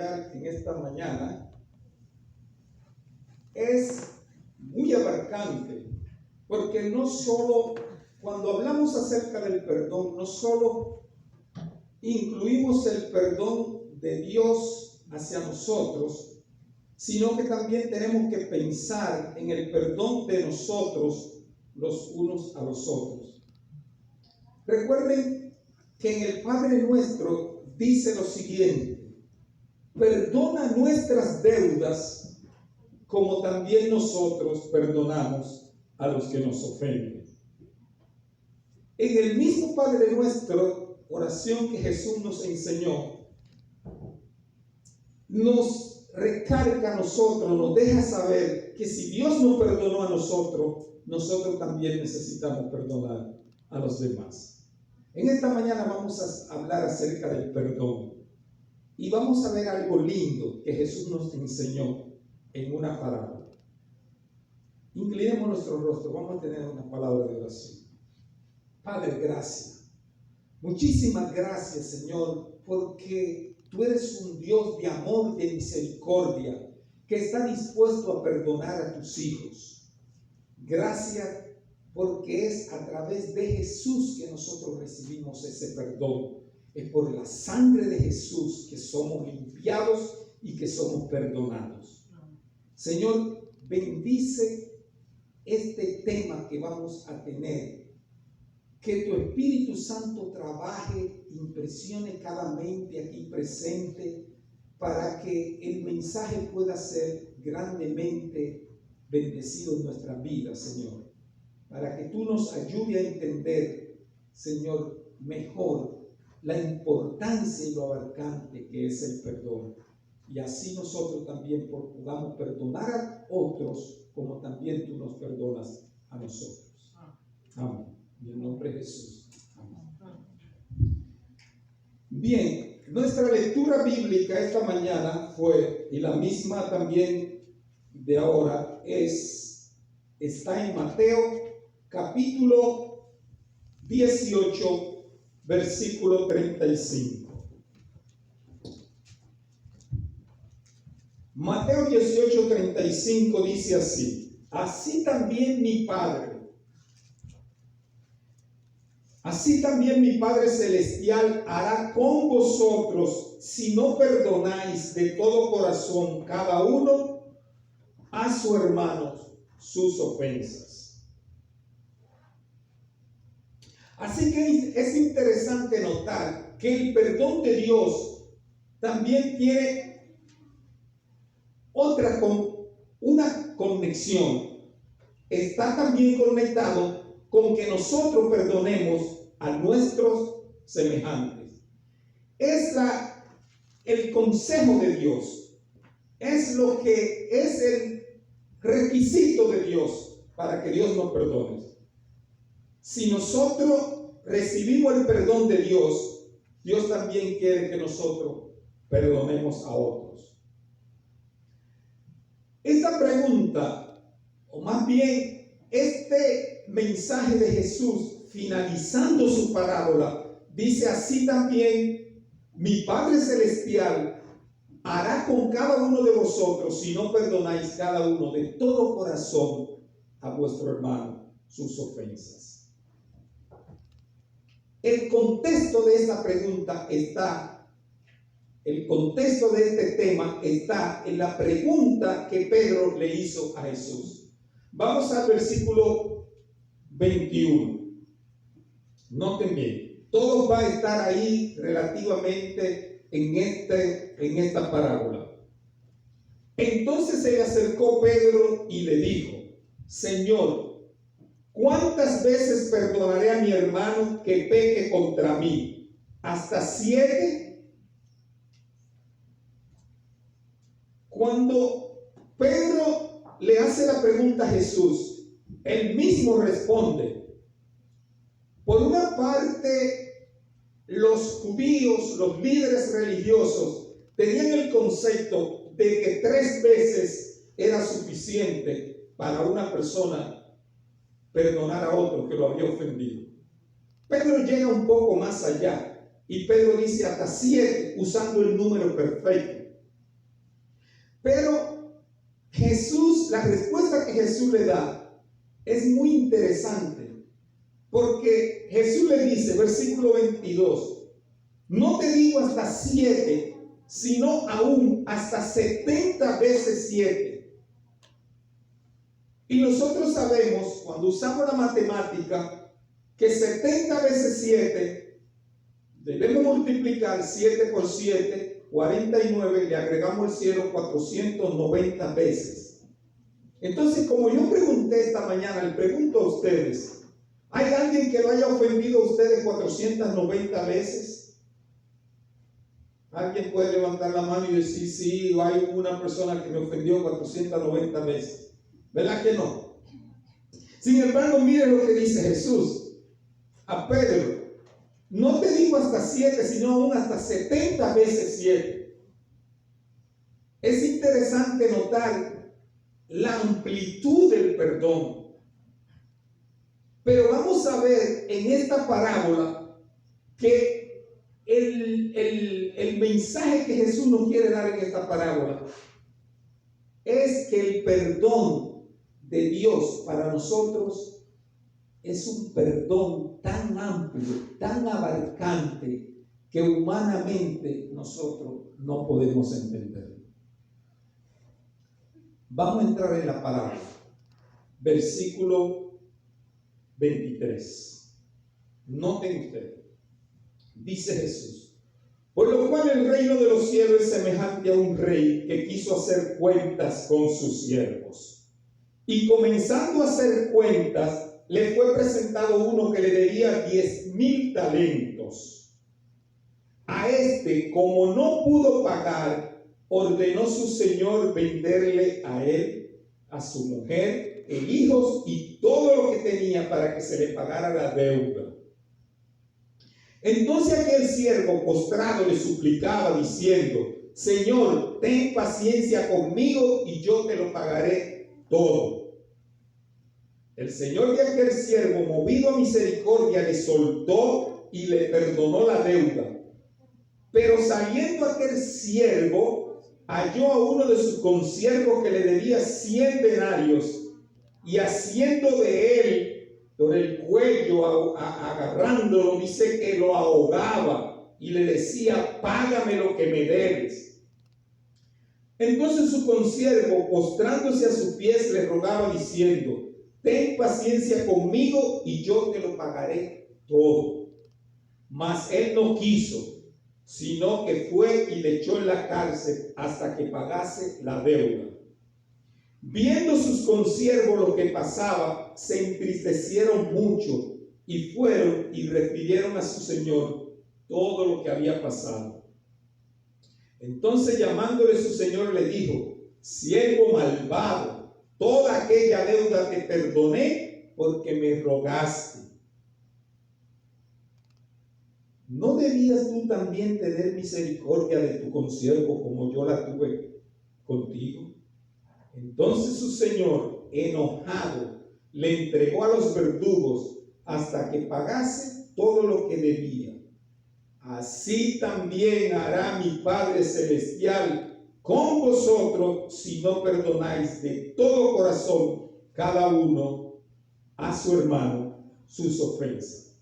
predicar en esta mañana es muy abarcante, porque no solo, cuando hablamos acerca del perdón, no solo incluimos el perdón de Dios hacia nosotros, sino que también tenemos que pensar en el perdón de nosotros los unos a los otros. Recuerden que en el Padre Nuestro dice lo siguiente: perdona nuestras deudas como también nosotros perdonamos a los que nos ofenden. En el mismo Padre Nuestro, oración que Jesús nos enseñó, nos recarga a nosotros, nos deja saber que si Dios nos perdonó a nosotros, nosotros también necesitamos perdonar a los demás. En esta mañana vamos a hablar acerca del perdón y vamos a ver algo lindo que Jesús nos enseñó en una parábola. Inclinemos nuestro rostro, vamos a tener una palabra de oración. Padre, gracias. Muchísimas gracias, Señor, porque tú eres un Dios de amor, de misericordia, que está dispuesto a perdonar a tus hijos. Gracias porque es a través de Jesús que nosotros recibimos ese perdón. Es por la sangre de Jesús que somos limpiados y que somos perdonados. Señor, bendice este tema que vamos a tener. Que tu Espíritu Santo trabaje, impresione cada mente aquí presente para que el mensaje pueda ser grandemente bendecido en nuestra vida, Señor. Para que tú nos ayudes a entender, Señor, mejor la importancia y lo abarcante que es el perdón. Y así nosotros también podamos perdonar a otros como también tú nos perdonas a nosotros. Amén. En el nombre de Jesús. Amén. Bien, nuestra lectura bíblica esta mañana fue, y la misma también de ahora, está en Mateo capítulo 18, versículo 35. Mateo 18, 35 dice así: así también mi Padre Celestial hará con vosotros si no perdonáis de todo corazón cada uno a su hermano sus ofensas. Así que es interesante notar que el perdón de Dios también tiene una conexión. Está también conectado con que nosotros perdonemos a nuestros semejantes. Es el consejo de Dios, es lo que es el requisito de Dios para que Dios nos perdone. Si nosotros recibimos el perdón de Dios, Dios también quiere que nosotros perdonemos a otros. Esta pregunta, o más bien este mensaje de Jesús, finalizando su parábola, dice: así también mi Padre Celestial hará con cada uno de vosotros si no perdonáis cada uno de todo corazón a vuestro hermano sus ofensas. El contexto de esta pregunta el contexto de este tema está en la pregunta que Pedro le hizo a Jesús. Vamos al versículo 21. Noten bien, todo va a estar ahí relativamente en esta parábola. Entonces se le acercó Pedro y le dijo: Señor, ¿cuántas veces perdonaré a mi hermano que peque contra mí? ¿Hasta 7? Cuando Pedro le hace la pregunta a Jesús, él mismo responde. Por una parte, los judíos, los líderes religiosos, tenían el concepto de que 3 veces era suficiente para una persona perdonar a otro que lo había ofendido. Pedro llega un poco más allá y Pedro dice hasta 7, usando el número perfecto. Pero Jesús, la respuesta que Jesús le da es muy interesante, porque Jesús le dice, versículo 22, no te digo hasta 7, sino aún hasta 70 veces 7. Y nosotros sabemos, cuando usamos la matemática, que 70 veces 7, debemos multiplicar 7 por 7, 49, le agregamos el cielo 490 veces. Entonces, como yo pregunté esta mañana, le pregunto a ustedes, ¿hay alguien que lo haya ofendido a ustedes 490 veces? ¿Alguien puede levantar la mano y decir, sí, hay una persona que me ofendió 490 veces? ¿Verdad que no? Sin embargo, miren lo que dice Jesús a Pedro. No te digo hasta 7, sino aún hasta 70 veces 7. Es interesante notar la amplitud del perdón. Pero vamos a ver en esta parábola que el mensaje que Jesús nos quiere dar en esta parábola es que el perdón de Dios para nosotros es un perdón tan amplio, tan abarcante, que humanamente nosotros no podemos entender. Vamos a entrar en la parábola. Versículo 23. Noten ustedes. Dice Jesús: por lo cual el reino de los cielos es semejante a un rey que quiso hacer cuentas con sus siervos. Y comenzando a hacer cuentas, le fue presentado uno que le debía 10,000 talentos. A este, como no pudo pagar, ordenó su señor venderle a él, a su mujer, e hijos y todo lo que tenía para que se le pagara la deuda. Entonces aquel siervo postrado le suplicaba diciendo: Señor, ten paciencia conmigo y yo te lo pagaré todo. El señor de aquel siervo, movido a misericordia, le soltó y le perdonó la deuda. Pero saliendo aquel siervo, halló a uno de sus consiervos que le debía 100 denarios, y haciendo de él por el cuello, agarrándolo, dice que lo ahogaba y le decía: págame lo que me debes. Entonces su consiervo, postrándose a sus pies, le rogaba diciendo: ten paciencia conmigo y yo te lo pagaré todo. Mas él no quiso, sino que fue y le echó en la cárcel hasta que pagase la deuda. Viendo sus consiervos lo que pasaba, se entristecieron mucho y fueron y refirieron a su señor todo lo que había pasado. Entonces, llamándole su señor, le dijo: siervo malvado, toda aquella deuda te perdoné porque me rogaste. ¿No debías tú también tener misericordia de tu consiervo como yo la tuve contigo? Entonces su señor, enojado, le entregó a los verdugos hasta que pagase todo lo que debía. Así también hará mi Padre Celestial con vosotros si no perdonáis de todo corazón cada uno a su hermano sus ofensas.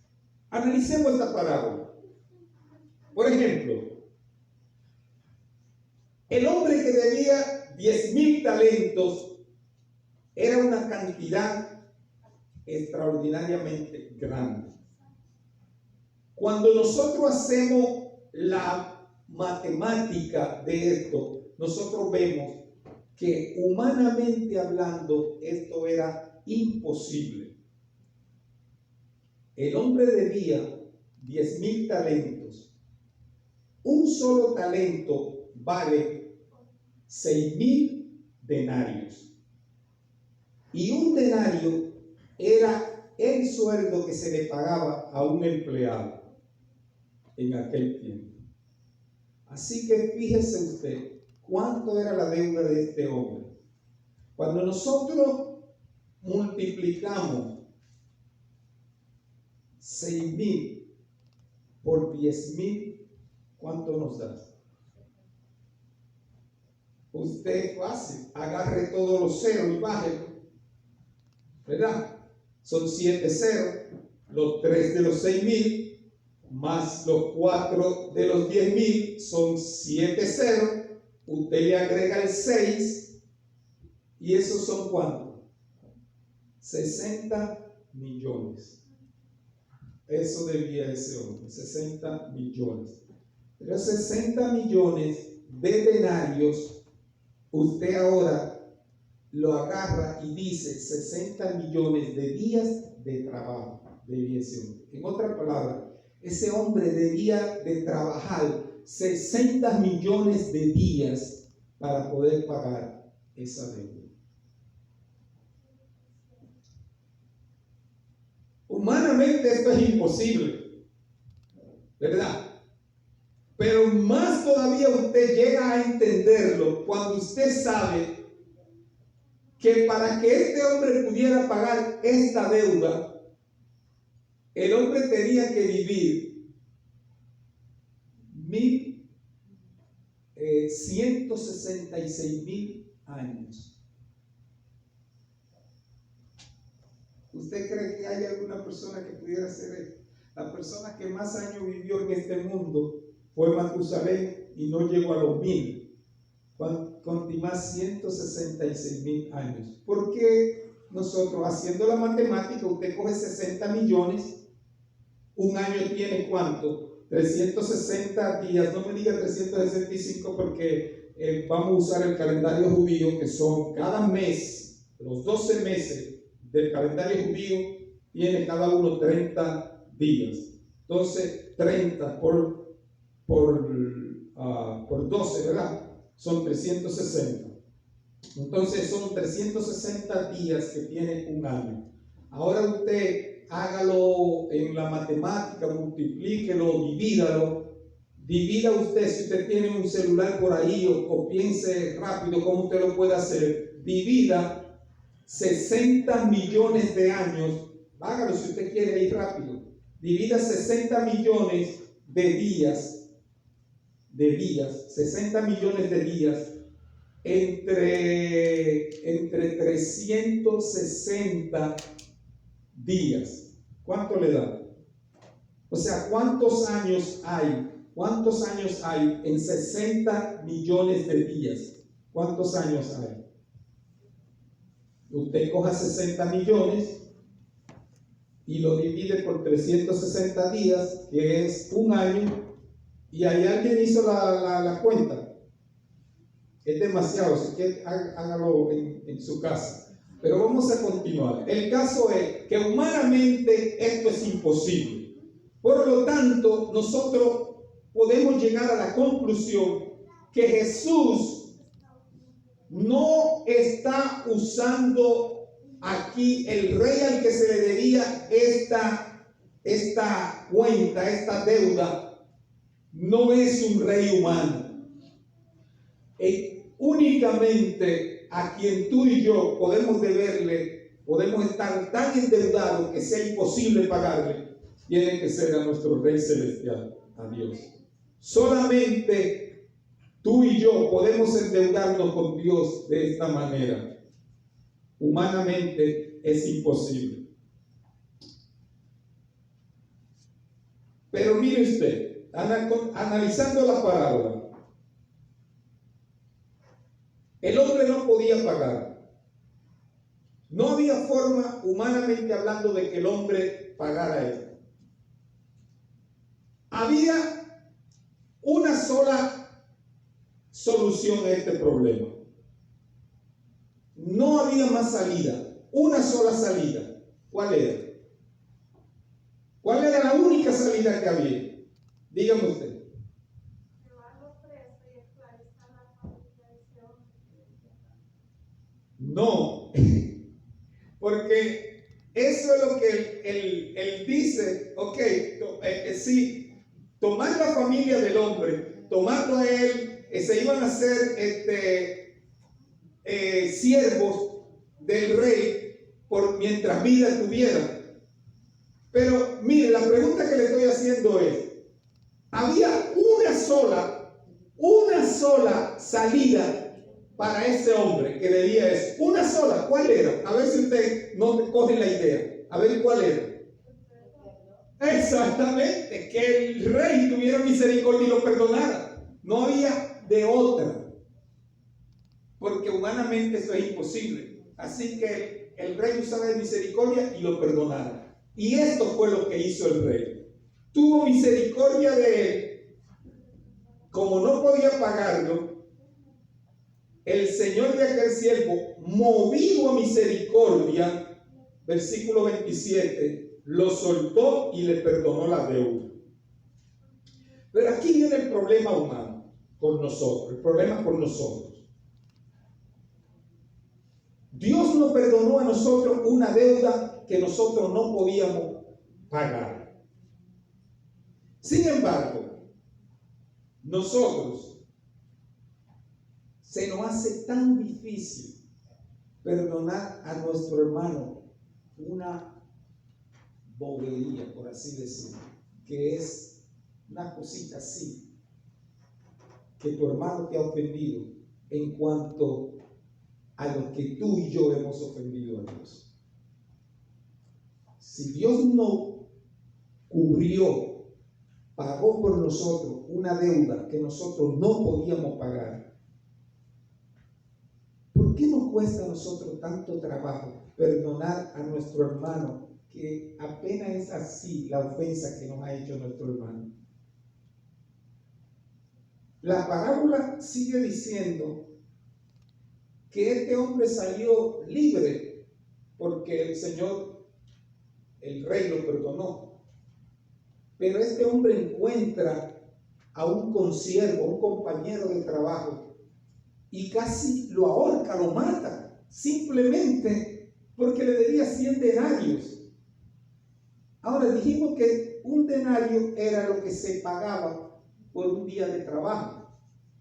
Analicemos esta parábola. Por ejemplo, el hombre que debía 10,000 talentos era una cantidad extraordinariamente grande. Cuando nosotros hacemos la matemática de esto, nosotros vemos que humanamente hablando esto era imposible. El hombre debía 10,000 talentos. Un solo talento vale 6,000 denarios. Y un denario era el sueldo que se le pagaba a un empleado en aquel tiempo. Así que fíjese usted cuánto era la deuda de este hombre. Cuando nosotros multiplicamos 6,000 por 10,000, ¿cuánto nos da? Usted es fácil, agarre todos los ceros y bájelo, ¿verdad? Son 7 ceros, los 3 de los 6,000 más los 4 de los 10,000 son 7 ceros. Usted le agrega el 6 y esos son ¿cuánto? 60 millones. Eso debía ese hombre, 60 millones. Pero 60 millones de denarios, usted ahora lo agarra y dice 60 millones de días de trabajo debía ese hombre. En otra palabra, ese hombre debía de trabajar 60 millones de días para poder pagar esa deuda. Humanamente esto es imposible, ¿verdad? Pero más todavía usted llega a entenderlo cuando usted sabe que para que este hombre pudiera pagar esta deuda, el hombre tenía que vivir 166,000 años. ¿Usted cree que hay alguna persona que pudiera hacer esto? La persona que más años vivió en este mundo fue Matusalén y no llegó a los 1,000. Con más 166,000 años. ¿Por qué nosotros, haciendo la matemática, usted coge 60 millones, un año tiene ¿cuánto? 360 días, no me diga 365 porque vamos a usar el calendario judío, que son cada mes, los 12 meses del calendario judío, tiene cada uno 30 días. Entonces, 30 por 12, ¿verdad? Son 360. Entonces son 360 días que tiene un año. Ahora usted hágalo en la matemática, multiplíquelo, divídalo. Divida usted, si usted tiene un celular por ahí o piense rápido cómo usted lo puede hacer. Divida 60 millones de años. Hágalo si usted quiere ir rápido. Divida 60 millones de días. 60 millones de días entre 360 días. ¿Cuánto le da? O sea, ¿cuántos años hay? ¿Cuántos años hay en 60 millones de días? ¿Cuántos años hay? Usted coja 60 millones y lo divide por 360 días, que es un año. Y ahí alguien hizo la cuenta. Es demasiado, así que hágalo en su casa. Pero vamos a continuar. El caso es que humanamente esto es imposible. Por lo tanto, nosotros podemos llegar a la conclusión que Jesús no está usando aquí el rey al que se le debía esta cuenta, esta deuda. No es un rey humano. Únicamente a quien tú y yo podemos deberle, podemos estar tan endeudados que sea imposible pagarle, tiene que ser a nuestro Rey Celestial, a Dios. Solamente tú y yo podemos endeudarnos con Dios de esta manera. Humanamente es imposible. Pero mire usted, analizando la parábola, el hombre no podía pagar. No había forma, humanamente hablando, de que el hombre pagara esto. Había una sola solución a este problema. No había más salida. Una sola salida. ¿Cuál era? ¿Cuál era la única salida que había? Dígame usted. No, porque eso es lo que él dice. Ok, sí, tomar la familia del hombre, tomarlo a él, se iban a hacer siervos del rey por mientras vida tuviera. Pero mire, la pregunta que le estoy haciendo es: había una sola salida para ese hombre que debía eso. Una sola, ¿cuál era? A ver si usted no coge la idea. A ver cuál era. Exactamente, que el rey tuviera misericordia y lo perdonara. No había de otra, porque humanamente eso es imposible. Así que el rey usaba de misericordia y lo perdonara. Y esto fue lo que hizo el rey. Tuvo misericordia de él. Como no podía pagarlo, el señor de aquel siervo, movido a misericordia, versículo 27, lo soltó y le perdonó la deuda. Pero aquí viene el problema humano con nosotros, el problema con nosotros. Dios nos perdonó a nosotros una deuda que nosotros no podíamos pagar. Sin embargo, nosotros se nos hace tan difícil perdonar a nuestro hermano una bobería, por así decirlo, que es una cosita así, que tu hermano te ha ofendido en cuanto a lo que tú y yo hemos ofendido a Dios. Si Dios no cubrió, pagó por nosotros una deuda que nosotros no podíamos pagar, ¿por qué nos cuesta a nosotros tanto trabajo perdonar a nuestro hermano, que apenas es así la ofensa que nos ha hecho nuestro hermano? La parábola sigue diciendo que este hombre salió libre porque el Señor, el rey, lo perdonó. Pero este hombre encuentra a un consiervo, un compañero de trabajo, y casi lo ahorca, lo mata, simplemente porque le debía 100 denarios. Ahora dijimos que un denario era lo que se pagaba por un día de trabajo.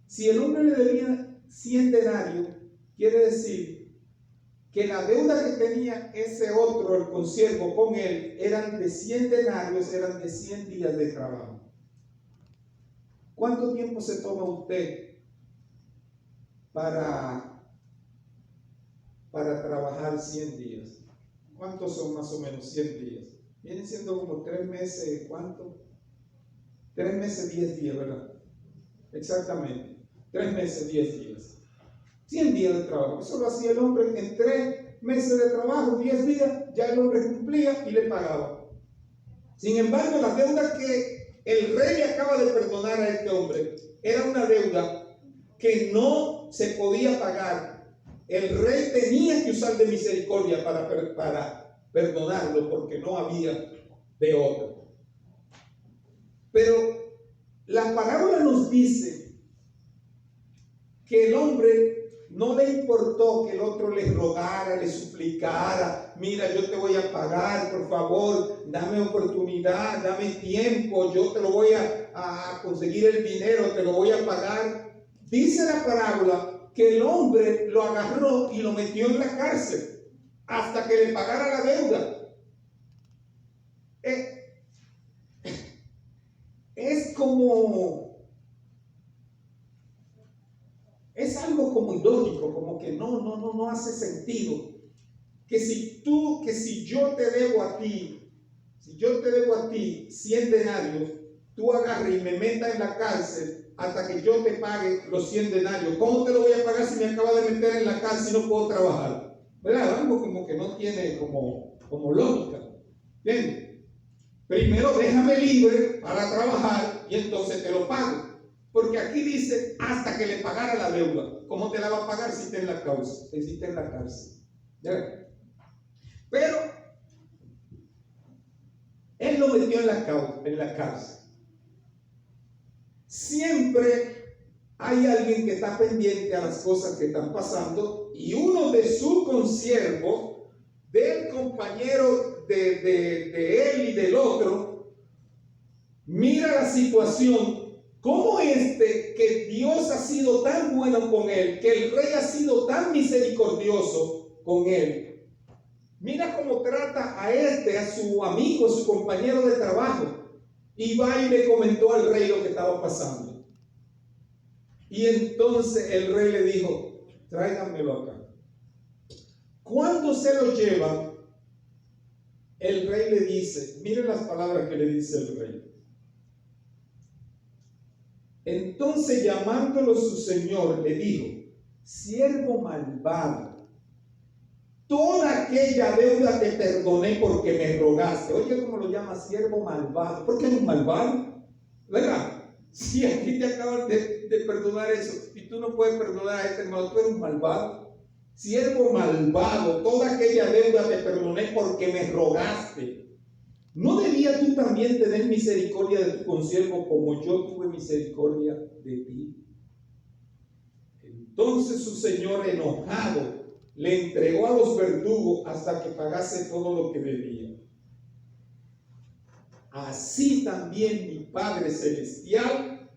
Si el hombre le debía 100 denarios, quiere decir que la deuda que tenía ese otro, el consiervo, con él, eran de 100 denarios, eran de 100 días de trabajo. ¿Cuánto tiempo se toma usted para trabajar 100 días? ¿Cuántos son más o menos 100 días? Vienen siendo como 3 meses, ¿cuánto? 3 meses, 10 días, ¿verdad? Exactamente, 3 meses, 10 días. 100 días de trabajo. Eso lo hacía el hombre en 3 meses de trabajo, 10 días, ya el hombre cumplía y le pagaba. Sin embargo, la deuda que el rey acaba de perdonar a este hombre era una deuda que no se podía pagar. El rey tenía que usar de misericordia para perdonarlo, porque no había de otra. Pero la parábola nos dice que el hombre no le importó que el otro le rogara, le suplicara: mira, yo te voy a pagar, por favor, dame oportunidad, dame tiempo, yo te lo voy a conseguir el dinero, te lo voy a pagar. Dice la parábola que el hombre lo agarró y lo metió en la cárcel hasta que le pagara la deuda. Es algo como ilógico, como que no hace sentido. Que si yo te debo a ti 100 denarios, tú agarres y me metas en la cárcel hasta que yo te pague los 100 denarios. ¿Cómo te lo voy a pagar si me acabas de meter en la cárcel y no puedo trabajar? ¿Verdad? Algo como que no tiene como lógica. Bien. Primero déjame libre para trabajar y entonces te lo pago. Porque aquí dice hasta que le pagara la deuda. ¿Cómo te la va a pagar si está en la cárcel? ¿Ya? Pero él lo metió en la cárcel. Siempre hay alguien que está pendiente a las cosas que están pasando, y uno de sus consiervos, del compañero de él y del otro, mira la situación. Como que Dios ha sido tan bueno con él, que el rey ha sido tan misericordioso con él. Mira cómo trata a su amigo, a su compañero de trabajo. Y va y le comentó al rey lo que estaba pasando. Y entonces el rey le dijo: tráiganmelo acá. Cuando se lo llevan, el rey le dice, miren las palabras que le dice el rey. Entonces, llamándolo su señor, le dijo: siervo malvado, toda aquella deuda te perdoné porque me rogaste. Oye, ¿cómo lo llama? Siervo malvado. ¿Por qué es un malvado? ¿Verdad? Si a ti te acaban de perdonar eso y tú no puedes perdonar a este hermano, tú eres un malvado. Siervo malvado, toda aquella deuda te perdoné porque me rogaste. ¿No debías tú también tener misericordia de tu consiervo como yo tuve misericordia de ti? Entonces su señor, enojado, le entregó a los verdugos hasta que pagase todo lo que debía. Así también mi Padre Celestial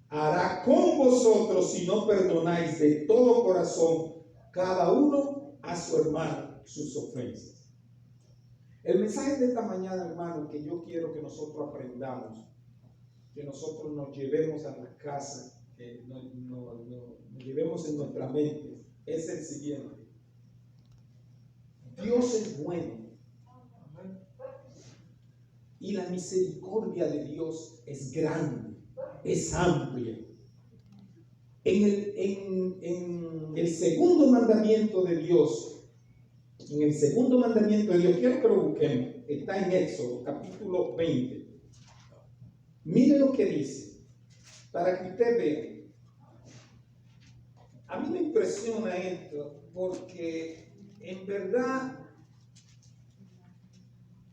hará con vosotros si no perdonáis de todo corazón cada uno a su hermano sus ofensas. El mensaje de esta mañana, hermano, que yo quiero que nosotros aprendamos, que nosotros nos llevemos a la casa, que nos llevemos en nuestra mente, es el siguiente. Dios es bueno y la misericordia de Dios es grande, es amplia. En el segundo mandamiento de Dios, quiero que lo busquemos, está en Éxodo, capítulo 20. Mire lo que dice, para que usted vea. A mí me impresiona esto, porque en verdad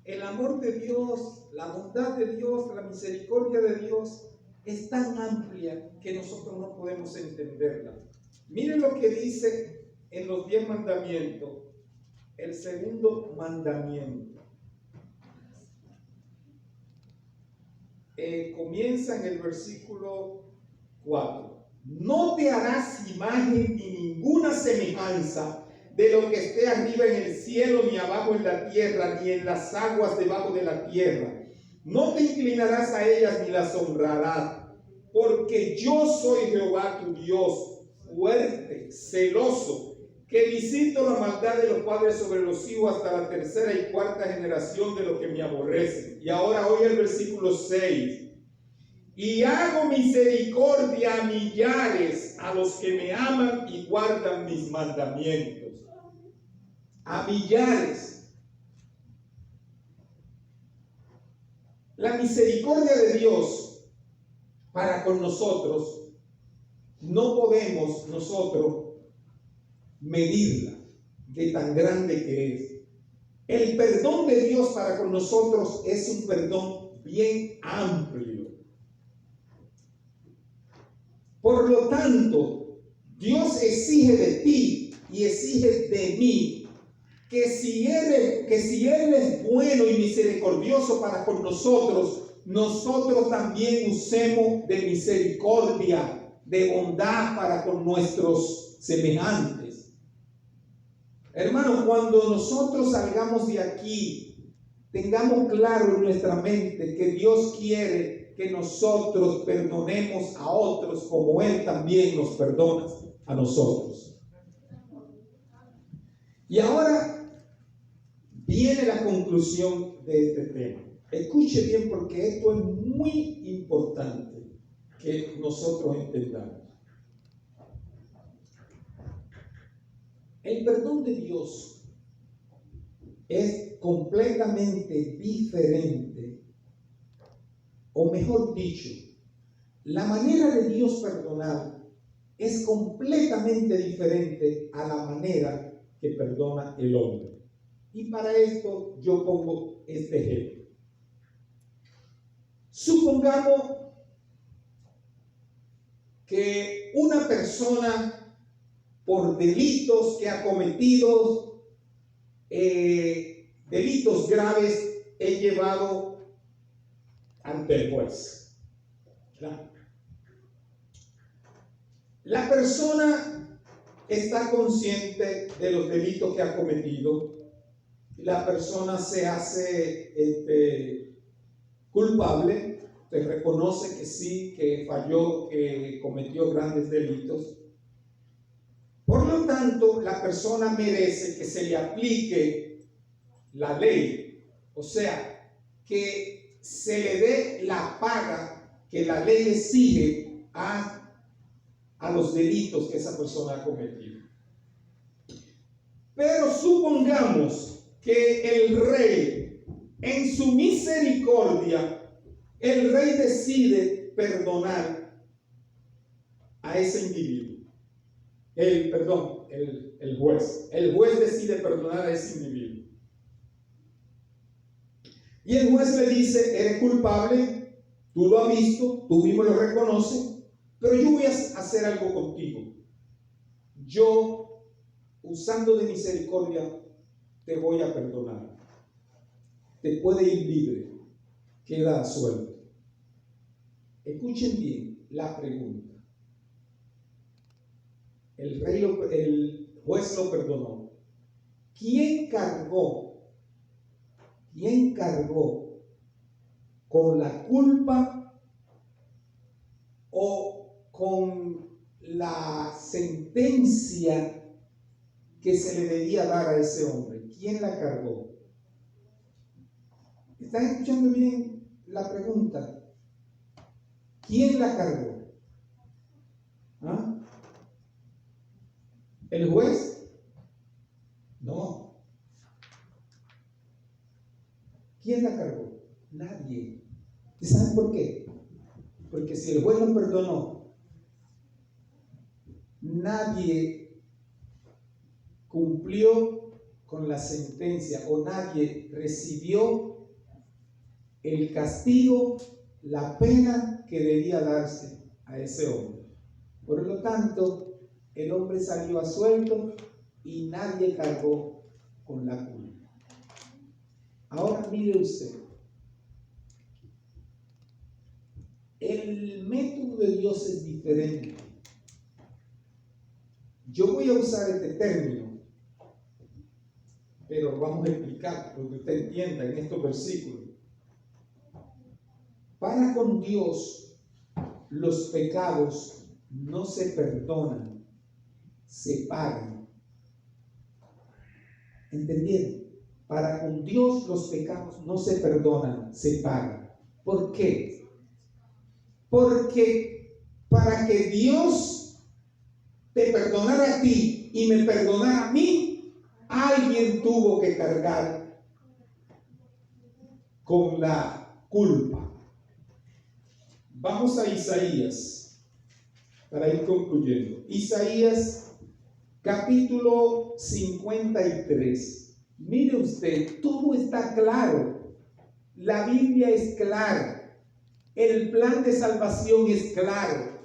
el amor de Dios, la bondad de Dios, la misericordia de Dios es tan amplia que nosotros no podemos entenderla. Miren lo que dice en los 10 mandamientos, el segundo mandamiento. Comienza en el versículo 4. No te harás imagen ni ninguna semejanza de lo que esté arriba en el cielo, ni abajo en la tierra, ni en las aguas debajo de la tierra. No te inclinarás a ellas ni las honrarás, porque yo soy Jehová tu Dios, fuerte, celoso, que visito la maldad de los padres sobre los hijos hasta la tercera y cuarta generación de los que me aborrecen. Y ahora oye el versículo 6. Y hago misericordia a millares, a los que me aman y guardan mis mandamientos. A millares. La misericordia de Dios para con nosotros, no podemos nosotros medirla de tan grande que es. El perdón de Dios para con nosotros es un perdón bien amplio. Por lo tanto, Dios exige de ti y exige de mí que si Él es bueno y misericordioso para con nosotros, nosotros también usemos de misericordia, de bondad para con nuestros semejantes. Hermanos, cuando nosotros salgamos de aquí, tengamos claro en nuestra mente que Dios quiere que nosotros perdonemos a otros como Él también nos perdona a nosotros. Y ahora viene la conclusión de este tema. Escuche bien, porque esto es muy importante que nosotros entendamos. El perdón de Dios es completamente diferente, o mejor dicho, la manera de Dios perdonar es completamente diferente a la manera que perdona el hombre. Y para esto yo pongo este ejemplo. Supongamos que una persona, por delitos que ha cometido, delitos graves, es llevado ante el juez. ¿Claro? La persona está consciente de los delitos que ha cometido. La persona se hace culpable, se reconoce que sí, que falló, que cometió grandes delitos. Por Por lo tanto, la persona merece que se le aplique la ley, o sea, que se le dé la paga que la ley exige a los delitos que esa persona ha cometido. Pero supongamos que el rey, en su misericordia, el rey decide perdonar a ese individuo. El juez. El juez decide perdonar a ese individuo. Y el juez le dice: eres culpable, tú lo has visto, tú mismo lo reconoces, pero yo voy a hacer algo contigo. Yo, usando de misericordia, te voy a perdonar. Te puede ir libre, queda suelto. Escuchen bien la pregunta. El juez lo perdonó. ¿Quién cargó con la culpa o con la sentencia que se le debía dar a ese hombre? ¿Quién la cargó? ¿Están escuchando bien la pregunta? ¿Quién la cargó? ¿Ah? ¿El juez? No. ¿Quién la cargó? Nadie. ¿Y saben por qué? Porque si el juez lo perdonó, nadie cumplió con la sentencia o nadie recibió el castigo, la pena que debía darse a ese hombre. Por lo tanto, el hombre salió absuelto y nadie cargó con la culpa. Ahora mire usted, el método de Dios es diferente. Yo voy a usar este término, pero vamos a explicar para que usted entienda en estos versículos. Para con Dios, los pecados no se perdonan, se pagan. ¿Entendieron? Para con Dios los pecados no se perdonan, se pagan. ¿Por qué? Porque para que Dios te perdonara a ti y me perdonara a mí, alguien tuvo que cargar con la culpa. Vamos a Isaías para ir concluyendo. Isaías capítulo 53. Mire usted, todo está claro. La Biblia es clara. El plan de salvación es claro.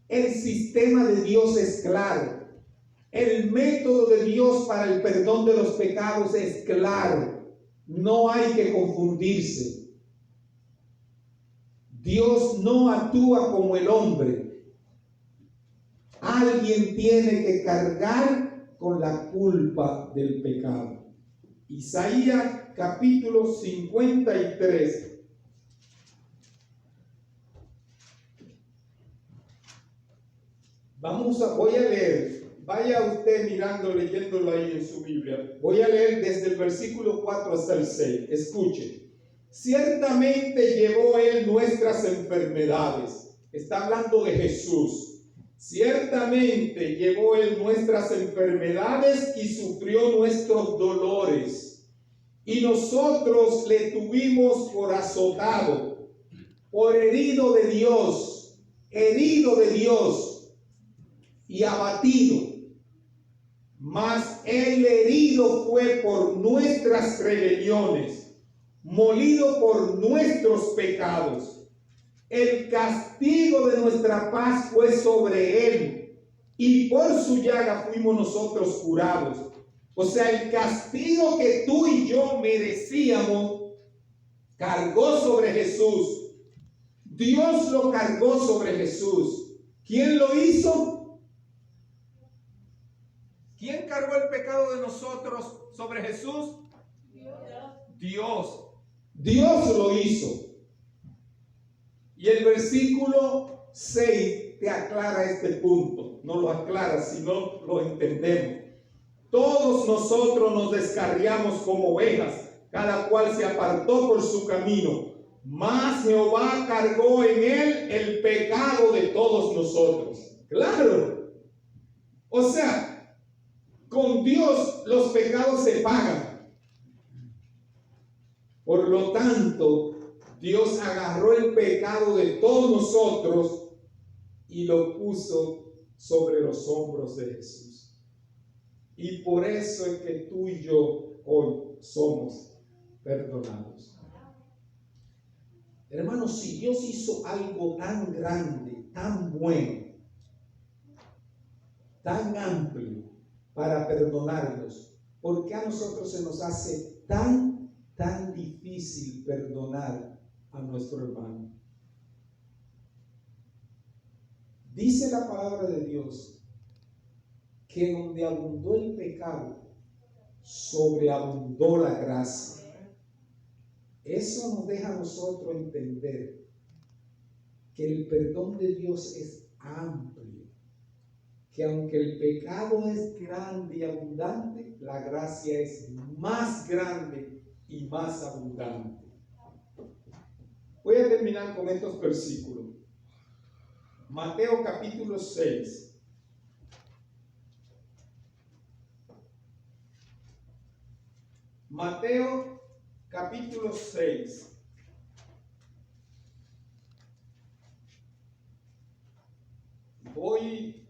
El sistema de Dios es claro. El método de Dios para el perdón de los pecados es claro. No hay que confundirse. Dios no actúa como el hombre. Alguien tiene que cargar con la culpa del pecado. Isaías capítulo 53. Voy a leer. Vaya usted mirando, leyéndolo ahí en su Biblia. Voy a leer desde el versículo 4 hasta el 6. Escuche. Ciertamente llevó él nuestras enfermedades. Está hablando de Jesús. Ciertamente llevó él nuestras enfermedades y sufrió nuestros dolores. Y nosotros le tuvimos por azotado, por herido de Dios y abatido. Mas el herido fue por nuestras rebeliones, molido por nuestros pecados. El castigo de nuestra paz fue sobre él, y por su llaga fuimos nosotros curados. O sea, el castigo que tú y yo merecíamos, cargó sobre Jesús. Dios lo cargó sobre Jesús. ¿Quién lo hizo? ¿Quién cargó el pecado de nosotros sobre Jesús? Dios. Dios lo hizo. Y el versículo 6 te aclara este punto. nos lo aclara si no lo entendemos. Todos nosotros nos descarriamos como ovejas, cada cual se apartó por su camino, mas Jehová cargó en él el pecado de todos nosotros. Claro. O sea, con Dios los pecados se pagan. Por lo tanto, Dios agarró el pecado de todos nosotros y lo puso sobre los hombros de Jesús. Y por eso es que tú y yo hoy somos perdonados. Hermanos, si Dios hizo algo tan grande, tan bueno, tan amplio para perdonarnos, ¿por qué a nosotros se nos hace tan difícil perdonar a nuestro hermano? Dice la palabra de Dios que donde abundó el pecado, sobreabundó la gracia. Eso nos deja a nosotros entender que el perdón de Dios es amplio, que aunque el pecado es grande y abundante, la gracia es más grande y más abundante. Voy a terminar con estos versículos. Mateo capítulo 6. Mateo capítulo 6. Voy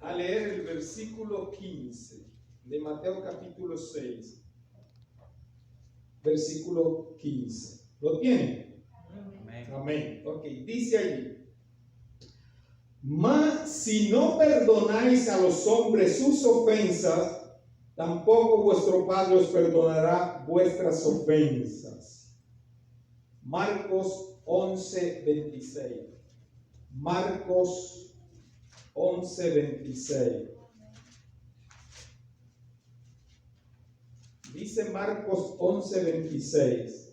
a leer el versículo 15 de Mateo capítulo 6. Versículo 15. ¿Lo tienen? Amén. Amén. Ok, dice allí: mas si no perdonáis a los hombres sus ofensas, tampoco vuestro Padre os perdonará vuestras ofensas. Marcos 11:26. Marcos 11:26. Dice Marcos 11:26.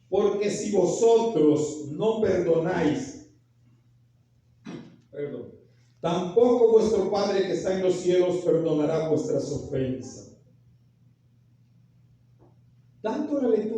Porque si vosotros no perdonáis, tampoco vuestro Padre que está en los cielos perdonará vuestras ofensas. Tanto la lectura